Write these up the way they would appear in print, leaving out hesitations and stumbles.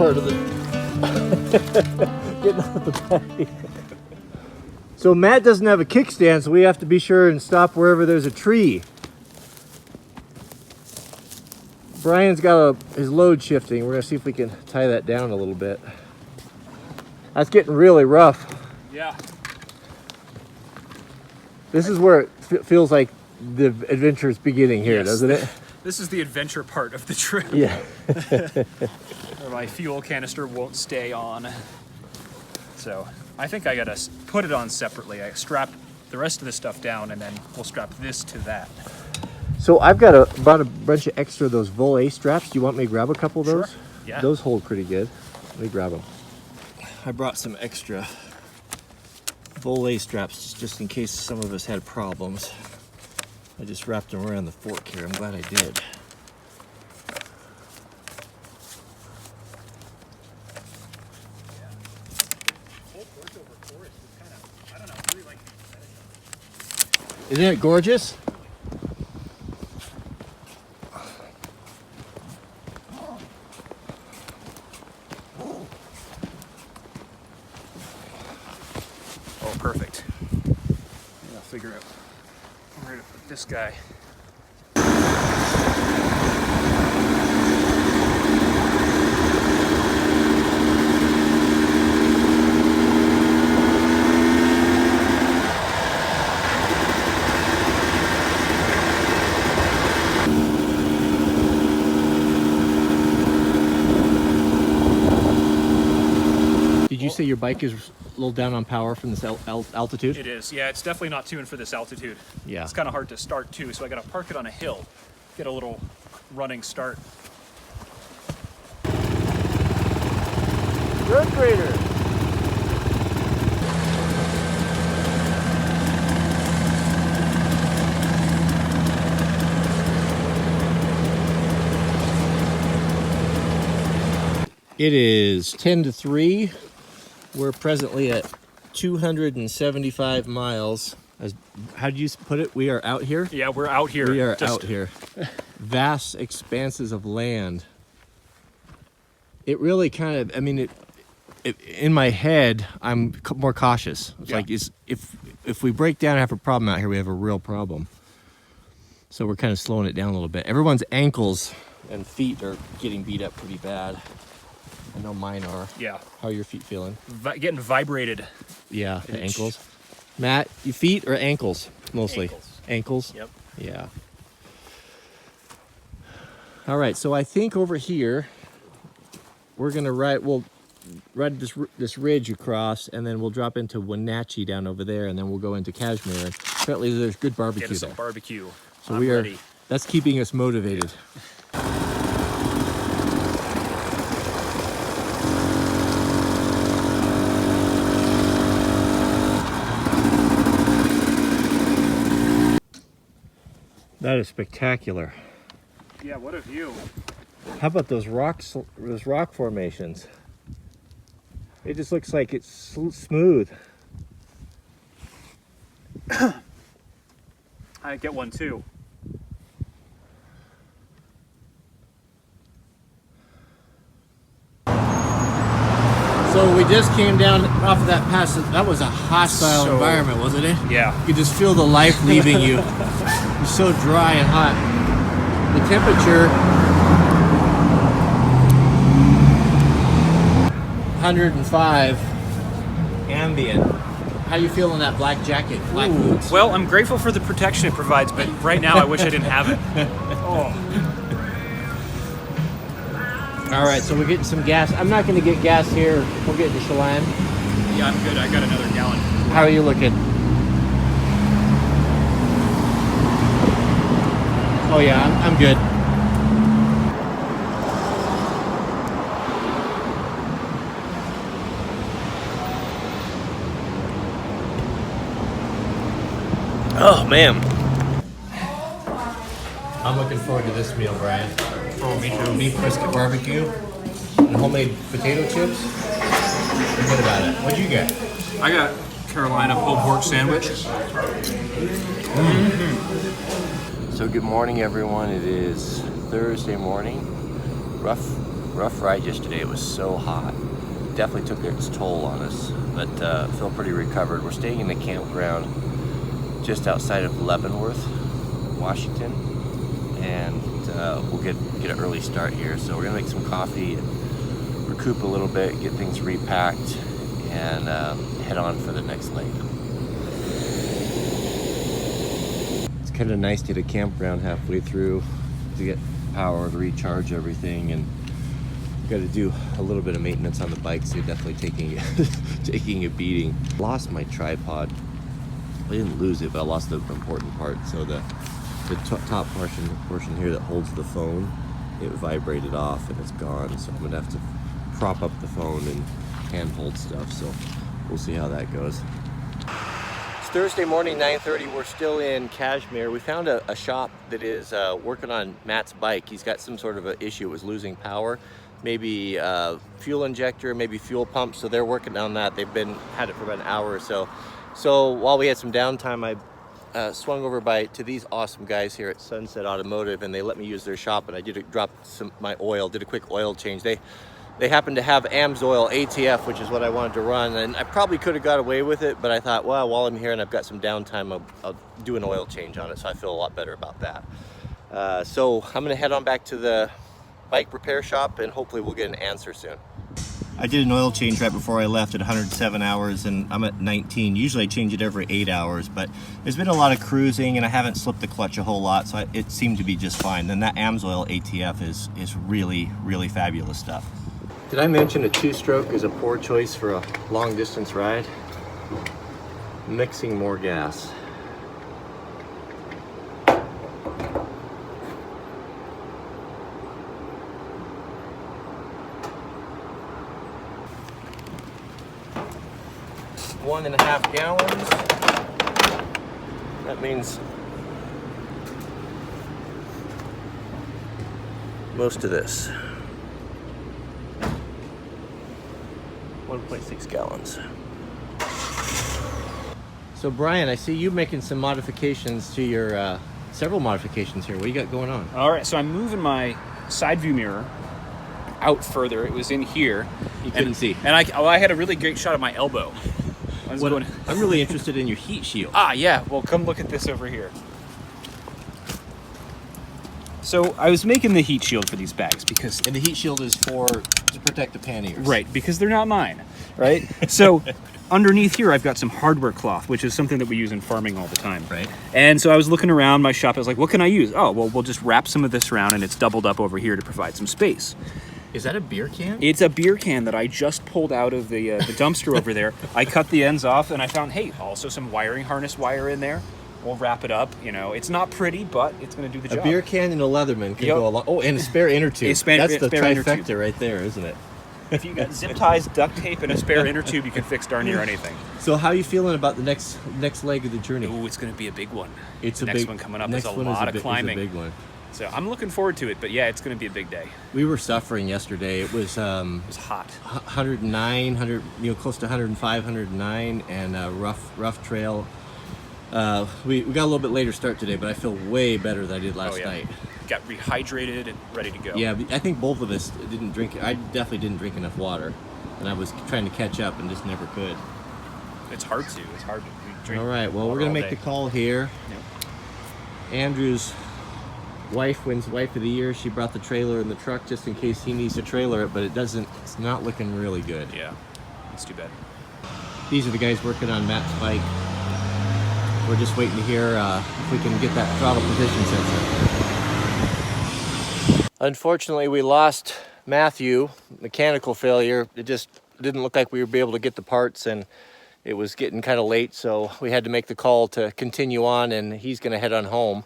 part of the getting out the bag. So Matt doesn't have a kickstand, so we have to be sure and stop wherever there's a tree. Brian's got his load shifting. We're gonna see if we can tie that down a little bit. That's getting really rough. Yeah. This is where it feels like the adventure is beginning here, yes, doesn't it? This is the adventure part of the trip. Yeah. Where my fuel canister won't stay on. So I think I gotta put it on separately. I strap the rest of the stuff down and then we'll strap this to that. So I've got bought a bunch of extra of those Vol-A straps. Do you want me to grab a couple of those? Sure. Yeah. Those hold pretty good. Let me grab them. I brought some extra Vol-A straps just in case some of us had problems. I just wrapped them around the fork here. I'm glad I did. Isn't it gorgeous? Oh, perfect. I'll figure out where to put this guy. Did you say your bike is a little down on power from this altitude? It is, yeah, it's definitely not tuned for this altitude. Yeah. It's kind of hard to start too, so I gotta park it on a hill, get a little running start. Third grader. It is 10 to 3. We're presently at 275 miles. How did you put it? We are out here? Yeah, we're out here. We are out here. Vast expanses of land. It really kind of, I mean, in my head, I'm more cautious. It's like, if we break down and have a problem out here, we have a real problem. So we're kind of slowing it down a little bit. Everyone's ankles and feet are getting beat up pretty bad. I know mine are. Yeah. How are your feet feeling? Getting vibrated. Yeah, the ankles. Matt, your feet or ankles mostly? Ankles. Ankles? Yep. Yeah. All right, so I think over here we're gonna we'll ride this ridge across, and then we'll drop into Wenatchee down over there, and then we'll go into Kashmir. And apparently there's good barbecue Get us there. some barbecue. So I'm ready. That's keeping us motivated. That is spectacular. Yeah, what a view. How about those rock formations? It just looks like it's smooth. I get one too. So we just came down off of that pass. That was a hostile environment, wasn't it? Yeah. You could just feel the life leaving you. It's so dry and hot. The temperature, 105 ambient. How you feeling that black jacket, black boots? Well, I'm grateful for the protection it provides, but right now I wish I didn't have it. Oh. All right, so we're getting some gas. I'm not going to get gas here. We'll get to Chelan. Yeah, I'm good. I got another gallon. How are you looking? Oh yeah, I'm good. Oh man. I'm looking forward to this meal, Brian. Oh, me too. Beef brisket barbecue and homemade potato chips. Forget about it. What'd you get? I got Carolina pulled pork sandwich. So good morning, everyone. It is Thursday morning. Rough Rough ride yesterday. It was so hot. Definitely took its toll on us, but feel pretty recovered. We're staying in the campground just outside of Leavenworth, Washington, and we'll get an early start here. So we're gonna make some coffee and recoup a little bit, get things repacked, and head on for the next leg. It's kind of nice to hit a campground halfway through to get power to recharge everything, and got to do a little bit of maintenance on the bike, so you're definitely taking a beating. Lost my tripod. I didn't lose it, but I lost the important part. So the top portion here that holds the phone, it vibrated off and it's gone. So I'm gonna have to prop up the phone and handhold stuff. So we'll see how that goes. It's Thursday morning, 9:30. We're still in Kashmir. We found a shop that is working on Matt's bike. He's got some sort of an issue. It was losing power. Maybe fuel injector, maybe fuel pump. So they're working on that. They've had it for about an hour or so. So while we had some downtime, I swung over to these awesome guys here at Sunset Automotive, and they let me use their shop, and I did my oil, did a quick oil change. They happen to have AMSOIL ATF, which is what I wanted to run, and I probably could have got away with it, but I thought, well, while I'm here and I've got some downtime, I'll do an oil change on it, so I feel a lot better about that. So I'm gonna head on back to the bike repair shop, and hopefully we'll get an answer soon. I did an oil change right before I left at 107 hours, and I'm at 19. Usually I change it every 8 hours, but there's been a lot of cruising and I haven't slipped the clutch a whole lot, so it seemed to be just fine. Then that AMSOIL ATF is really, really fabulous stuff. Did I mention a 2-stroke is a poor choice for a long distance ride? Mixing more gas. 1.5 gallons. That means most of this. 1.6 gallons. So Brian, I see you making some modifications to your, several modifications here. What do you got going on? All right, so I'm moving my side view mirror out further. It was in here. You couldn't see. And I had a really great shot of my elbow. I'm really interested in your heat shield. Ah, yeah. Well, come look at this over here. So I was making the heat shield for these bags because... And the heat shield is to protect the panniers. Right, because they're not mine, right? So underneath here, I've got some hardware cloth, which is something that we use in farming all the time. Right. And so I was looking around my shop. I was like, what can I use? Oh, well, we'll just wrap some of this around, and it's doubled up over here to provide some space. Is that a beer can? It's a beer can that I just pulled out of the dumpster over there. I cut the ends off, and I found, hey, also some wiring harness wire in there. We'll wrap it up. You know, it's not pretty, but it's going to do the job. A beer can and a Leatherman can go along. Oh, and a spare inner tube. That's the trifecta right there, isn't it? If you got zip ties, duct tape, and a spare inner tube, you can fix darn near anything. So how are you feeling about the next leg of the journey? Ooh, it's going to be a big one. It's the next one coming up. There's a lot of climbing. It's a big one. So I'm looking forward to it, but yeah, it's going to be a big day. We were suffering yesterday. It was hot. 109, close to 105, 109, and rough trail. We got a little bit later start today, but I feel way better than I did last night. Got rehydrated and ready to go. Yeah, I think both of us didn't drink. I definitely didn't drink enough water, and I was trying to catch up and just never could. It's hard to. It's hard to drink. All right, well, we're gonna make the call here. Yep. Andrew's wife wins Wife of the Year. She brought the trailer in the truck just in case he needs to trailer it, but it's not looking really good. Yeah, it's too bad. These are the guys working on Matt's bike. We're just waiting to hear if we can get that throttle position sensor. Unfortunately, we lost Matthew, mechanical failure. It just didn't look like we would be able to get the parts, and it was getting kind of late, so we had to make the call to continue on, and he's gonna head on home.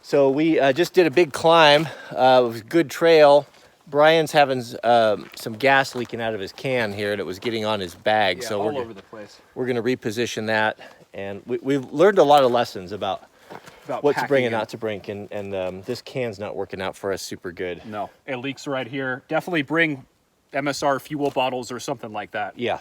So we just did a big climb. It was a good trail. Brian's having some gas leaking out of his can here, and it was getting on his bag. Yeah, so all over the place. We're gonna reposition that, and we've learned a lot of lessons about what to bring and not to bring, and this can's not working out for us super good. No, it leaks right here. Definitely bring MSR fuel bottles or something like that. Yeah.